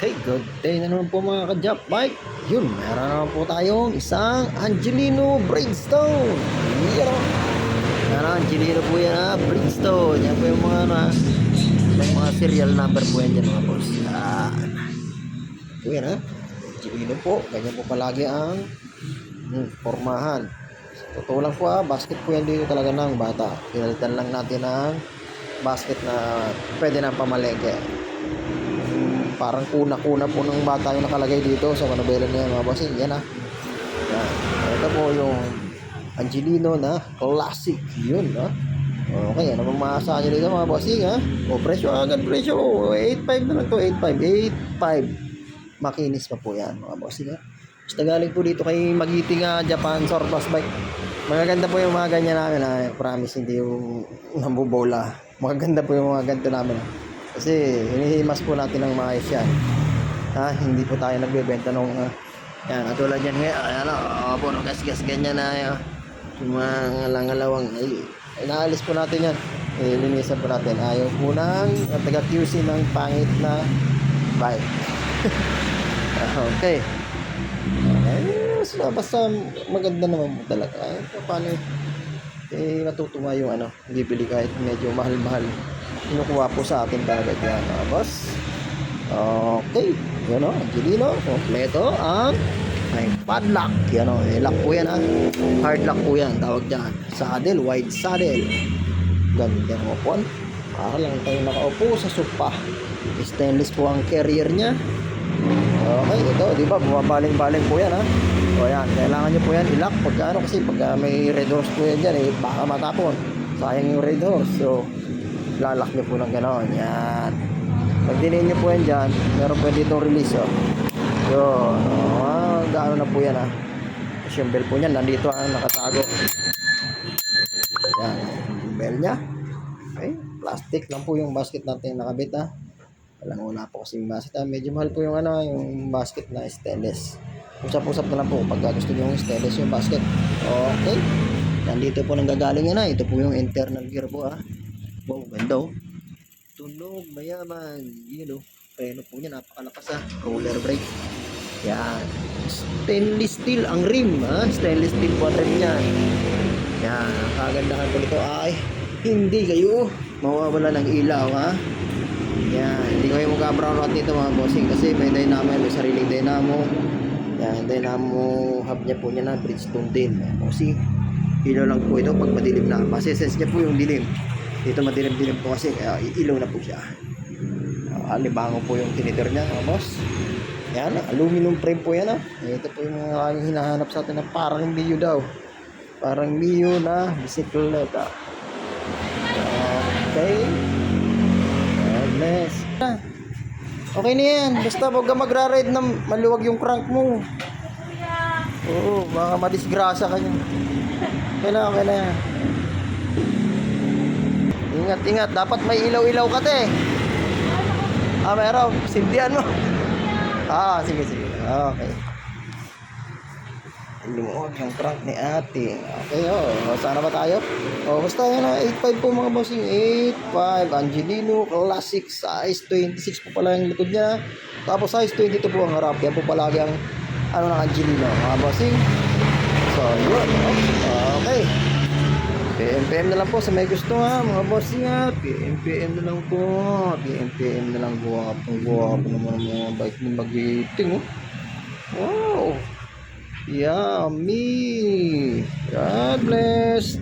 Okay, good day na naman po mga ka-Jump Bike. Yun, meron naman po tayong isang Angelino Bridgestone. Yan o. Angelino po yan ha, Bridgestone. Yan po yung mga may mga serial number po yan dyan mga boss. Yan. Po yan ha. Angelino po. Ganyan po palagi ang pormahan. Totoo lang po ha, basket po yan dito talaga ng bata. Pinalitan lang natin ang basket na pwede na pamalengke. Parang kuna-kuna po ng bata yung nakalagay dito sa manobela niya mga bossing. Yan ah. Yan. Ito po yung Angelino na classic. Yun ah. Okay, ano bang maasahan nyo dito mga bossing ha? O presyo agad presyo. 8.5 na lang to. 8.5. 8.5. Makinis pa po yan mga bossing ha. Basta galing po dito kay Magiting Japan Surplus Bike. Magaganda po yung mga ganyan namin ha. Promise hindi yung nambubola. Magaganda po yung mga ganito namin ha. Kasi hinihimas po natin ng maayos yan. Hindi po tayo nagbebenta nung yan, katulad yan ngayon. Ayan o, po, gas-gas ganyan na yung mga langalawang. Inaalis po natin yan. Linisan po natin. Ayaw po ng taga-QC ng pangit na bike. Okay. Basta maganda naman po talaga. Paano matutuwa yung bibili kahit medyo mahal-mahal. Kinukuha po sa atin talaga yan boss. Okay, yun o, Angelino kompleto ang may padlock. Yan o, lock po yan hard lock po yan, tawag dyan. Saddle, wide saddle. Ganda mo po. Para lang tayo nakaupo sa sopa. Stainless po ang carrier nya. Okay, ito, di ba, bumabaling-baling po yan o yan, kailangan nyo po yan i-lock kasi pagka may red horse po yan dyan baka matapon. Sayang yung red horse. So lalak nyo po ng gano'n. Yan. Pag dinin nyo po yan dyan, meron po ditong release yun. Gaano na po yan Tapos yung bell po yan, nandito ang nakatago. Yan. Yung bell nya. Okay. Plastic lang po yung basket natin nakabit wala po kasing basket Medyo mahal po yung yung basket na stainless. Usap-usap na lang po pag gusto nyo yung stainless yung basket. Okay. Nandito po nang gagaling ito po yung internal gear po Wow, ganda tunog, mayaman. Yun preno po niya, napakalakas roller brake. Yan. Stainless steel ang rim stainless steel po ang rim niya. Yan, kagandahan po nito ay hindi kayo mawawala ng ilaw Yan, hindi kayo magka-brown out dito mga bossing kasi may dynamo, may sariling dynamo. Yan, dynamo hub niya po niya na Bridgestone din. Bossing, ilaw lang po ito pag madilim na. Masesense niya po yung dilim. Dito madilim-dilim po kasi kaya ilaw na po siya. Libango po yung tinidor niya mga boss. Yan, aluminum frame po yan Ito po yung mga hinahanap sa atin na parang Mio daw. Parang Mio na bisikleta. Okay. Bless. Okay na yan. Basta huwag ka magra-ride na maluwag yung crank mo. Oo, baka madisgrasa ka niya. Okay na yan. Ingat. Dapat may ilaw-ilaw ka meron. Sindihan mo. Sige. Okay. Lumuwag yung crank ni ate. Okay, saan na ba tayo? Basta yan 8.5 po mga bossing. 8.5. Angelino Classic. Size 26 po pala yung likod niya. Tapos size 22 po ang harap. Yan po palagi ang ng Angelino mga bossing. So, yun. Okay. PM na lang po sa may gusto mga bossing PM na lang po. PM na lang buha po naman mga bike ng Magiting Wow. Yummy. God bless.